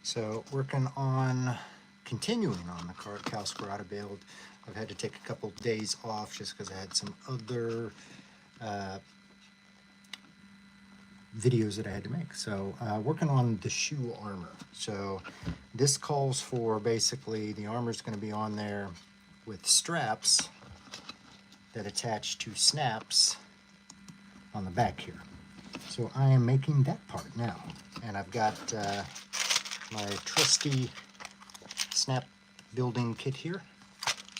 So working on continuing on the Skirata build. I've had to take a couple days off just because I had some other videos that I had to make. So working on the shoe armor. So this calls for basically the armor is going to be on there with straps that attach to snaps on the back here. So I am making that part now, and I've got my trusty snap building kit here,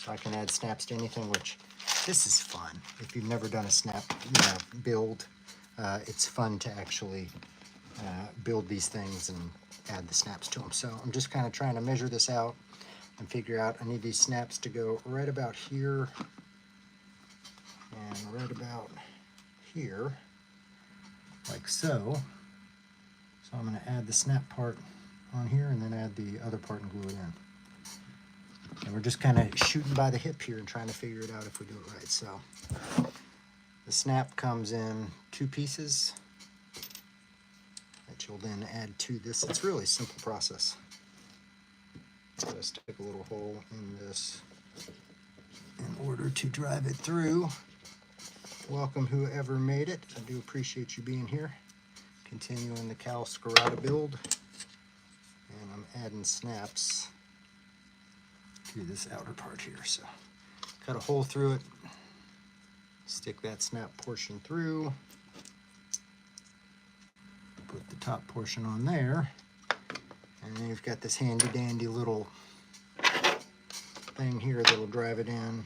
so I can add snaps to anything, which this is fun. If you've never done a snap build, it's fun to actually build these things and add the snaps to them. So I'm just kind of trying to measure this out and figure out I need these snaps to go right about here and right about here, like so. So I'm going to add the snap part on here and then add the other part and glue it in. And we're just kind of shooting by the hip here and trying to figure it out if we do it right. So the snap comes in 2 pieces that you'll then add to this. It's really a simple process. Just stick a little hole in this in order to drive it through. Welcome whoever made it. I do appreciate you being here. Continuing the Skirata build. And I'm adding snaps to this outer part here. So cut a hole through it, stick that snap portion through, put the top portion on there, and then you've got this handy dandy little thing here that'll drive it in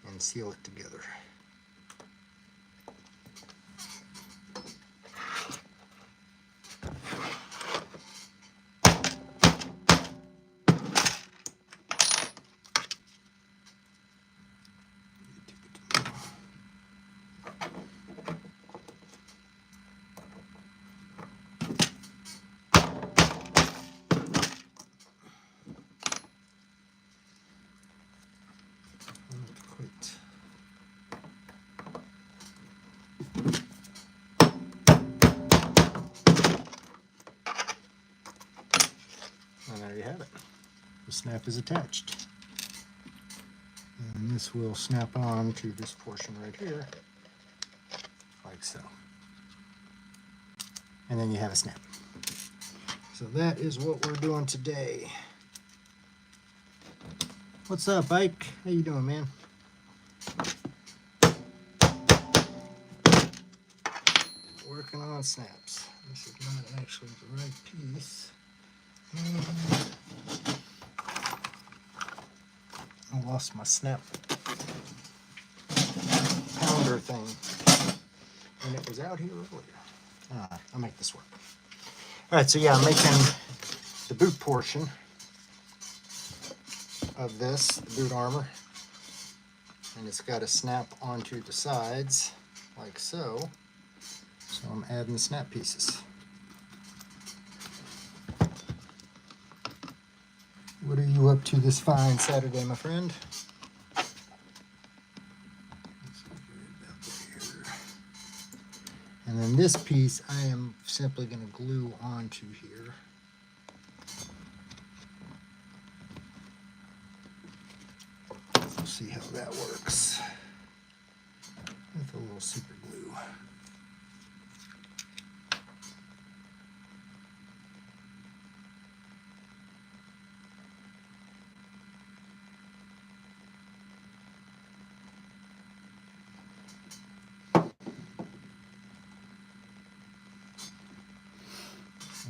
and seal it together. And there you have it. The snap is attached. And this will snap on to this portion right here, like so. And then you have a snap. So that is what we're doing today. What's up, Ike? How you doing, man? Working on snaps. This is not actually the right piece. I lost my snap pounder thing, and it was out here earlier. I'll make this work. All right, so yeah, I'm making the boot portion of this, the boot armor, and it's got a snap onto the sides, like so. So I'm adding the snap pieces. What are you up to this fine Saturday, my friend? And then this piece I am simply going to glue onto here. We'll see how that works with a little super glue.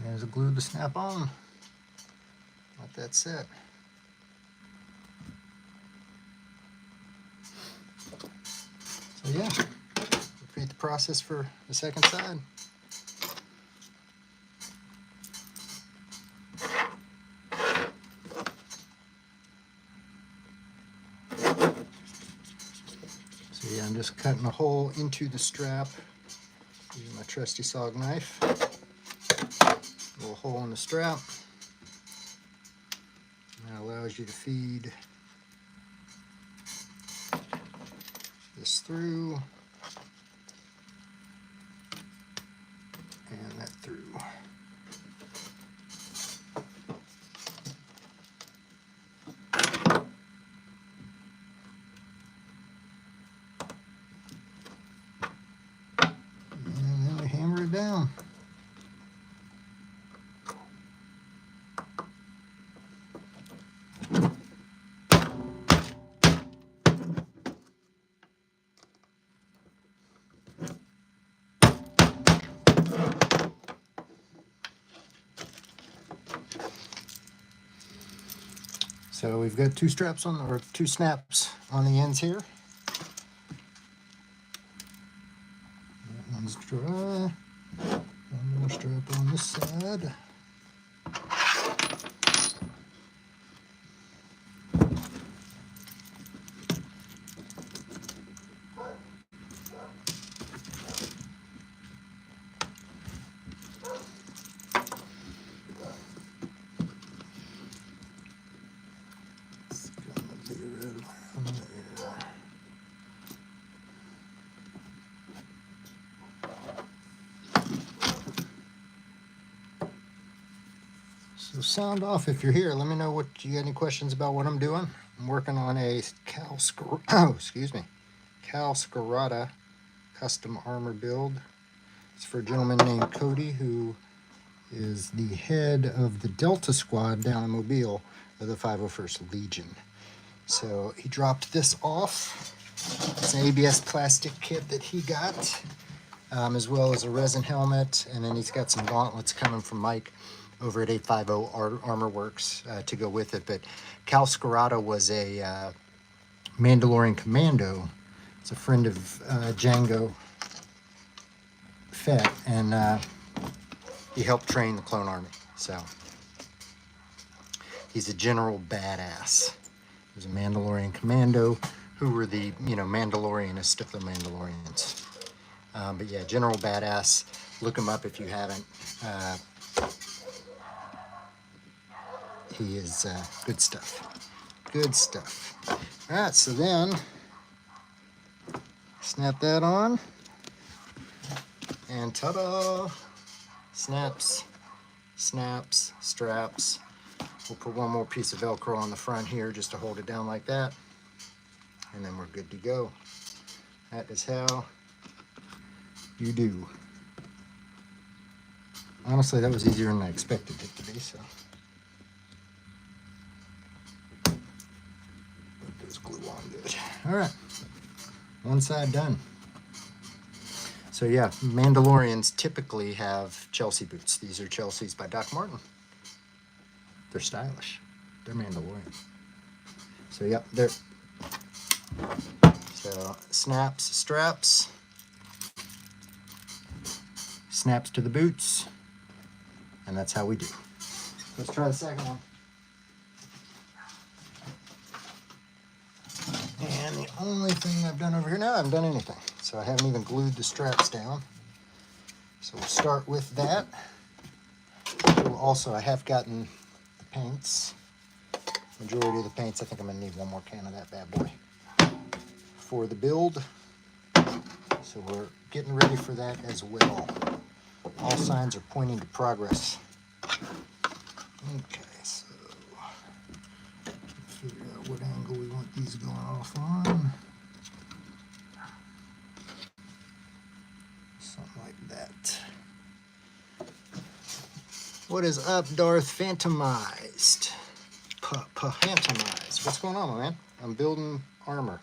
There's a glue to snap on. Let that set. So yeah, repeat the process for the second side. So yeah, I'm just cutting a hole into the strap using my trusty SOG knife. Little hole in the strap. And that allows you to feed this through and that through. So we've got two straps on, or two snaps on the ends here. That one's dry. One more strap on this side. So sound off if you're here. Let me know what you got any questions about what I'm doing. I'm working on a Skirata custom armor build. It's for a gentleman named Cody, who is the head of the Delta Squad down in Mobile of the 501st Legion. So he dropped this off. It's an ABS plastic kit that he got, as well as a resin helmet, and then he's got some gauntlets coming from Mike over at 850 Armor Works to go with it. But Cal Skirata was a Mandalorian commando. It's a friend of Django Fett, and he helped train the clone army. So he's a general badass. He was a Mandalorian commando who were the, Mandalorianist of the Mandalorians. But yeah, general badass. Look him up if you haven't. He is good stuff. Good stuff. All right, so then snap that on, and ta-da! Snaps, snaps, straps. We'll put one more piece of Velcro on the front here just to hold it down like that, and then we're good to go. That is how you do. Honestly, that was easier than I expected it to be, so. Glue on good. All right, one side done. So yeah, Mandalorians typically have Chelsea boots. These are Chelsea's by Doc Martin. They're stylish. They're Mandalorian. So yeah, they're snaps, straps, snaps to the boots, and that's how we do. Let's try the second one. And the only thing I've done over here now, I haven't done anything. So I haven't even glued the straps down. So we'll start with that. I have gotten the paints. Majority of the paints. I think I'm gonna need one more can of that bad boy for the build. So we're getting ready for that as well. All signs are pointing to progress. Okay, so figure out what angle we want these going off on. Something like that. What is up, Darth Phantomized? Phantomized. What's going on, my man? I'm building armor.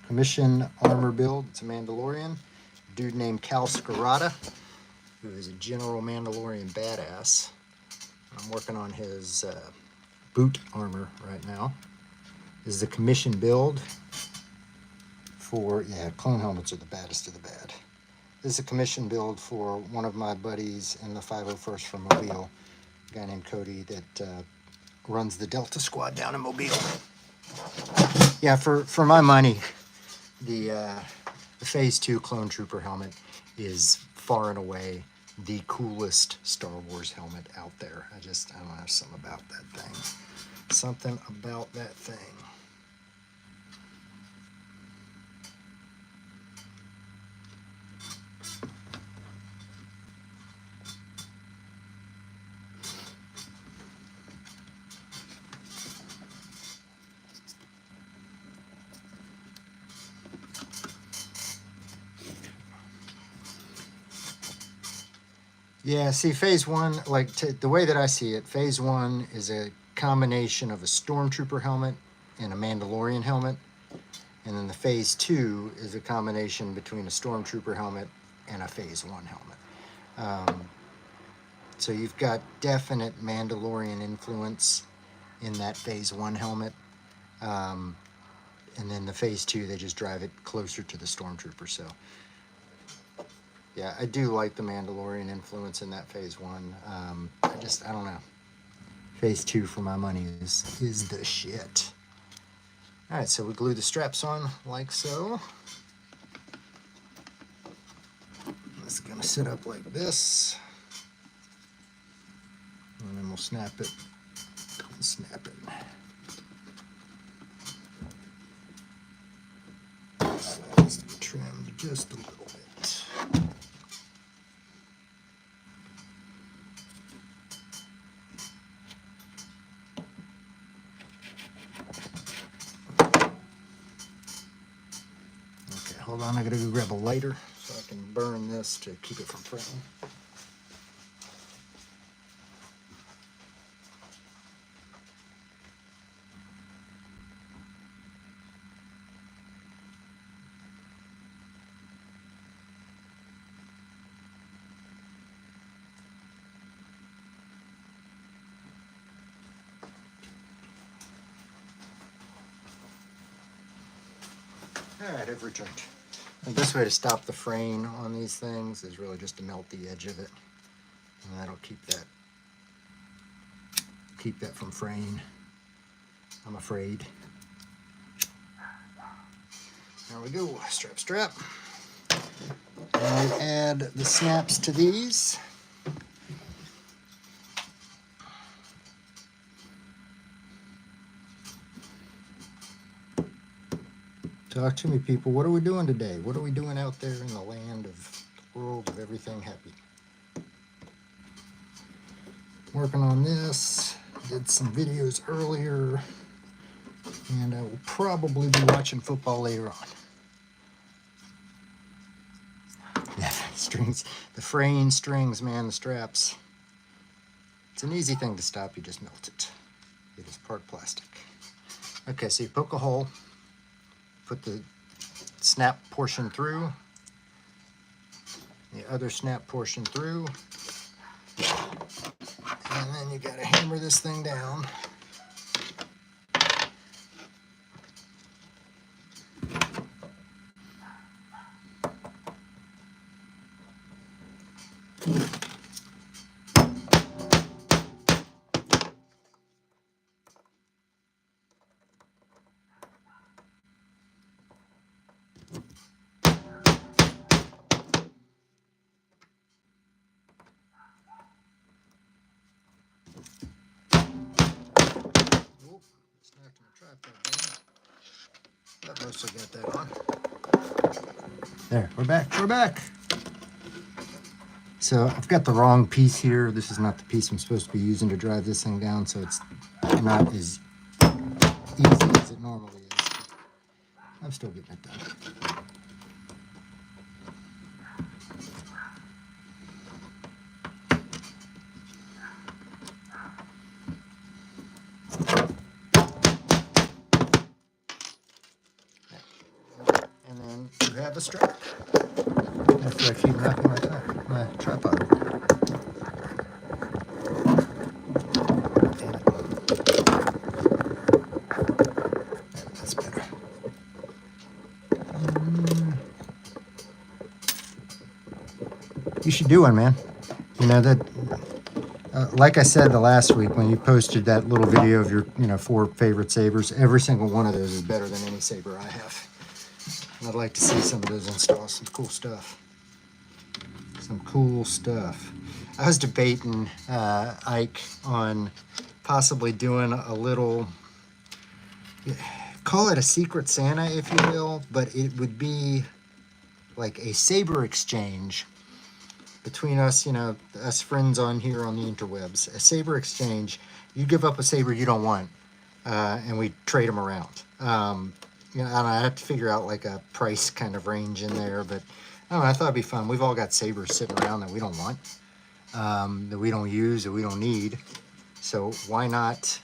Commission armor build. It's a Mandalorian. A dude named Cal Skirata, who is a general Mandalorian badass. I'm working on his boot armor right now. This is a commission build for, clone helmets are the baddest of the bad. This is a commission build for one of my buddies in the 501st from Mobile, a guy named Cody that runs the Delta Squad down in Mobile. Yeah, for my money, the Phase 2 Clone Trooper helmet is far and away the coolest Star Wars helmet out there. I don't know, something about that thing. Something about that thing. Yeah, see, Phase 1, the way that I see it, Phase 1 is a combination of a Stormtrooper helmet and a Mandalorian helmet. And then the Phase 2 is a combination between a Stormtrooper helmet and a Phase 1 helmet. So you've got definite Mandalorian influence in that Phase 1 helmet. And then the Phase 2, they just drive it closer to the Stormtrooper. So, yeah, I do like the Mandalorian influence in that Phase 1. I don't know. Phase 2 for my money is the shit. All right, so we glue the straps on like so. It's gonna sit up like this. And then we'll snap it. Snap it. So it needs to be trimmed just a little bit. Okay, hold on, I gotta go grab a lighter so I can burn this to keep it from fraying. All right, I've returned. The best way to stop the fraying on these things is really just to melt the edge of it, and that'll keep that from fraying, I'm afraid. There we go, strap. And we add the snaps to these. Talk to me, people. What are we doing today? What are we doing out there in the land of the world of everything happy? Working on this. Did some videos earlier. And I will probably be watching football later on. Yeah, strings. The fraying strings, man, the straps. It's an easy thing to stop. You just melt it. It is part plastic. Okay, so you poke a hole. Put the snap portion through, the other snap portion through, and then you gotta hammer this thing down. That mostly got that on. There, we're back. So I've got the wrong piece here. This is not the piece I'm supposed to be using to drive this thing down, so it's not as easy as it normally is. I'm still getting it done. And then you have a strap. After I keep knocking my tripod over. That's better. You should do one, man. You know that. Like I said the last week when you posted that little video of your 4 favorite sabers, every single one of those is better than any saber I have. And I'd like to see some of those install some cool stuff. I was debating Ike on possibly doing a little, call it a Secret Santa, if you will, but it would be like a saber exchange between us, us friends on here on the interwebs. A saber exchange. You give up a saber you don't want, and we trade them around. I have to figure out like a price kind of range in there, but I don't know, I thought it'd be fun. We've all got sabers sitting around that we don't want, that we don't use, that we don't need. So why not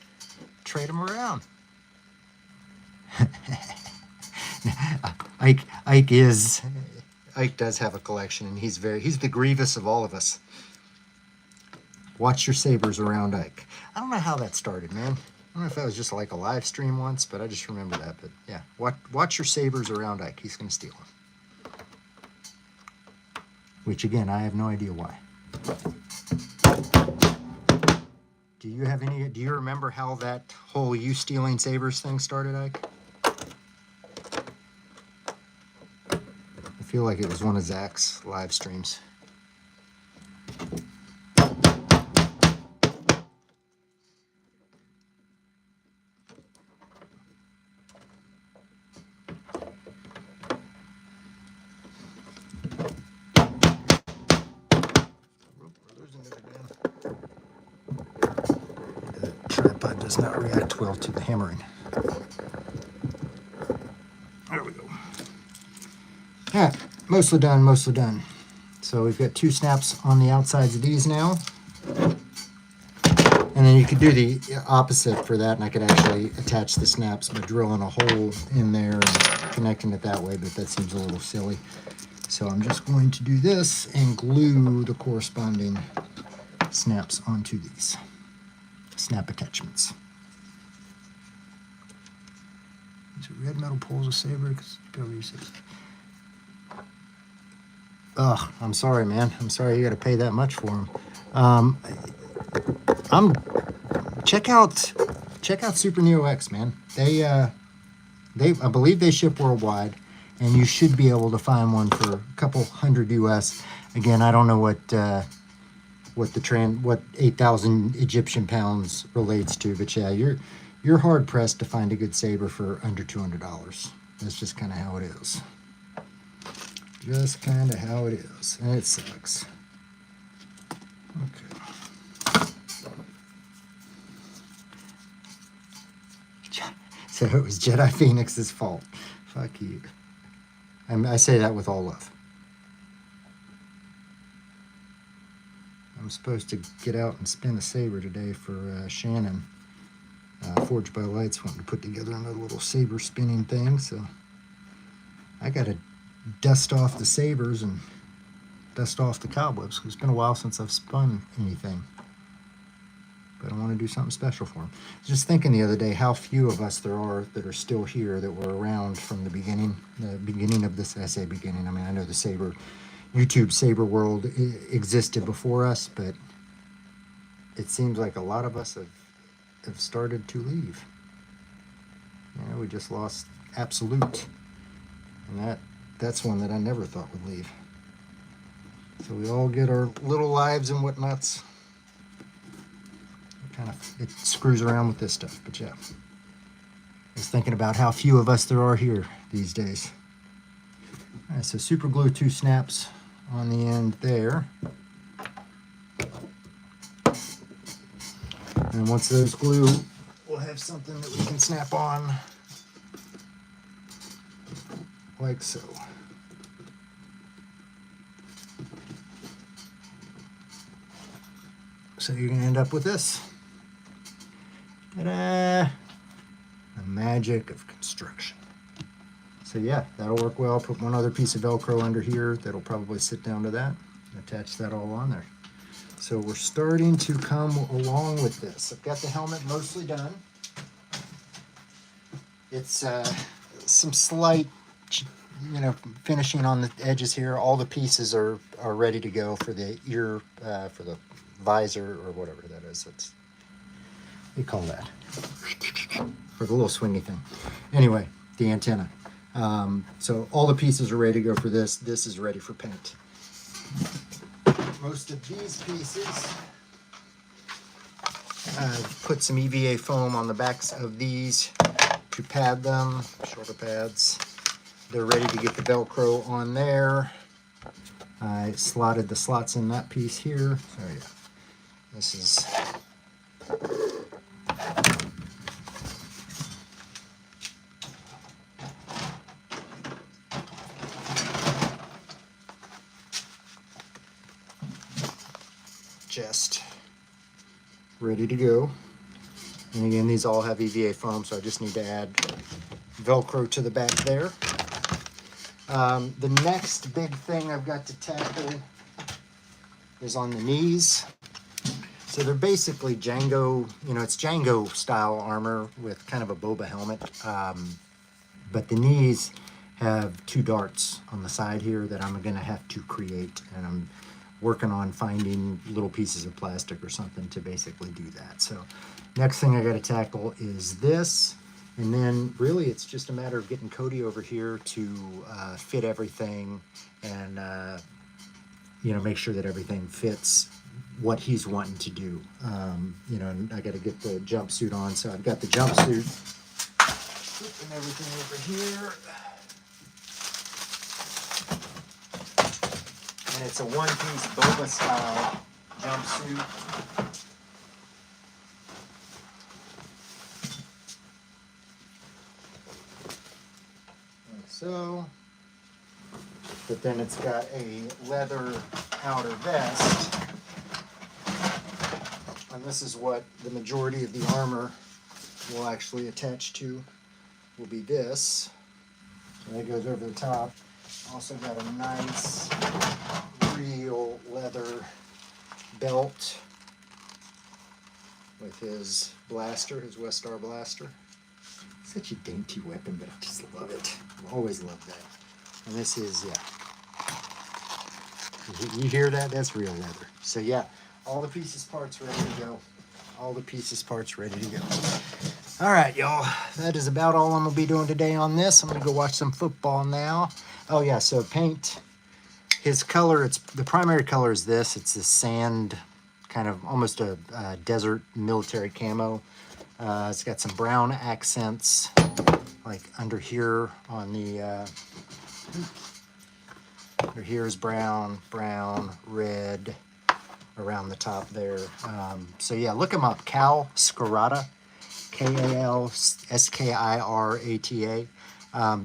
trade them around? Ike does have a collection, and he's the Grievous of all of us. Watch your sabers around Ike. I don't know how that started, man. don't know if that was just like a live stream once, but I just remember that. But yeah, watch your sabers around Ike. He's going to steal them. Which again, I have no idea why. Do you remember how that whole you stealing sabers thing started, Ike? I feel like it was one of Zach's live streams. The tripod does not react well to the hammering. There we go. All right, mostly done, mostly done. So we've got 2 snaps on the outsides of these now. And then you could do the opposite for that, and I could actually attach the snaps by drilling a hole in there and connecting it that way, but that seems a little silly. So I'm just going to do this and glue the corresponding snaps onto these snap attachments. Is it red metal poles a saber? Ugh, I'm sorry, man. I'm sorry you got to pay that much for them. Check out Super Neo X, man. I believe they ship worldwide, and you should be able to find one for a couple hundred US. Again, I don't know what 8,000 Egyptian pounds relates to, but yeah, you're hard pressed to find a good saber for under $200. That's just kind of how it is. Just kind of how it is, and it sucks. Okay. So it was Jedi Phoenix's fault. Fuck you. I say that with all love. I'm supposed to get out and spin a saber today for Shannon. Forged by Lights wanting to put together another little saber spinning thing, so I got to dust off the sabers and dust off the cobwebs. It's been a while since I've spun anything, but I want to do something special for them. Just thinking the other day how few of us there are that are still here that were around from the beginning of this. I say beginning, I mean, I know the YouTube saber world existed before us, but it seems like a lot of us have started to leave. You know, we just lost Absolute, and that's one that I never thought would leave. So we all get our little lives and whatnots. It screws around with this stuff, but yeah. I was thinking about how few of us there are here these days. All right, so super glue 2 snaps on the end there. And once those glue, we'll have something that we can snap on like so. So you're going to end up with this. Ta-da! The magic of construction. So yeah, that'll work well. Put one other piece of Velcro under here that'll probably sit down to that. Attach that all on there. So we're starting to come along with this. I've got the helmet mostly done. It's some slight, finishing on the edges here. All the pieces are ready to go for the ear, for the visor or whatever that is. That's what do you call that? For the little swingy thing. Anyway, the antenna. So all the pieces are ready to go for this. This is ready for paint. Most of these pieces, I've put some EVA foam on the backs of these to pad them, shoulder pads. They're ready to get the Velcro on there. I slotted the slots in that piece here. So yeah, this is just ready to go. And again, these all have EVA foam, so I just need to add Velcro to the back there. The next big thing I've got to tackle is on the knees. So they're basically Django, you know, it's Django style armor with kind of a Boba helmet. But the knees have 2 darts on the side here that I'm gonna have to create, and I'm working on finding little pieces of plastic or something to basically do that. So next thing I gotta tackle is this. And then really it's just a matter of getting Cody over here to fit everything and you know, make sure that everything fits what he's wanting to do. You know, and I got to get the jumpsuit on, so I've got the jumpsuit and everything over here. And it's a one-piece Boba style jumpsuit. Like so. But then it's got a leather outer vest. And this is what the majority of the armor will actually attach to, will be this. So that goes over the top. Also got a nice real leather belt with his blaster, his Westar blaster. Such a dainty weapon, but I just love it. I've always loved that. And this is, yeah. You hear that? That's real leather. So yeah, all the pieces, parts ready to go. All the pieces, parts ready to go. All right, y'all. That is about all I'm going to be doing today on this. I'm going to go watch some football now. Oh yeah, so paint. His color, it's the primary color is this. It's this sand, kind of almost a desert military camo. It's got some brown accents, like under here on the, under here is brown, red, around the top there. So yeah, look him up, Cal Skirata, Kalskirata.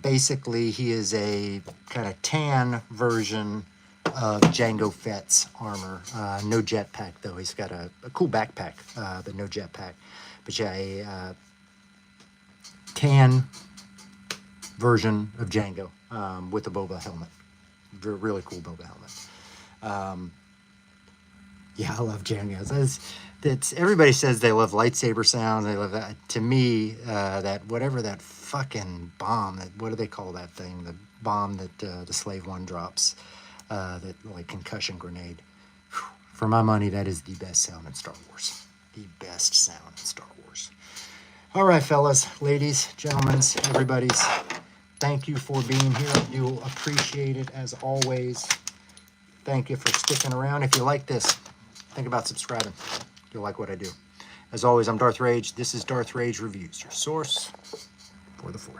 Basically, he is a kind of tan version of Jango Fett's armor. No jetpack though. He's got a cool backpack, but no jetpack. But yeah, a tan version of Jango with a Boba helmet. Really cool Boba helmet. Yeah, I love Jangos. That's everybody says they love lightsaber sounds. They love that. To me, that whatever that fucking bomb. What do they call that thing? The bomb that the Slave One drops. That like concussion grenade. Whew. For my money, that is the best sound in Star Wars. The best sound in Star Wars. All right, fellas, ladies, gentlemen, everybody's. Thank you for being here. I do appreciate it as always. Thank you for sticking around. If you like this, think about subscribing. You'll like what I do. As always, I'm Darth Rage. This is Darth Rage Reviews, your source for the Force.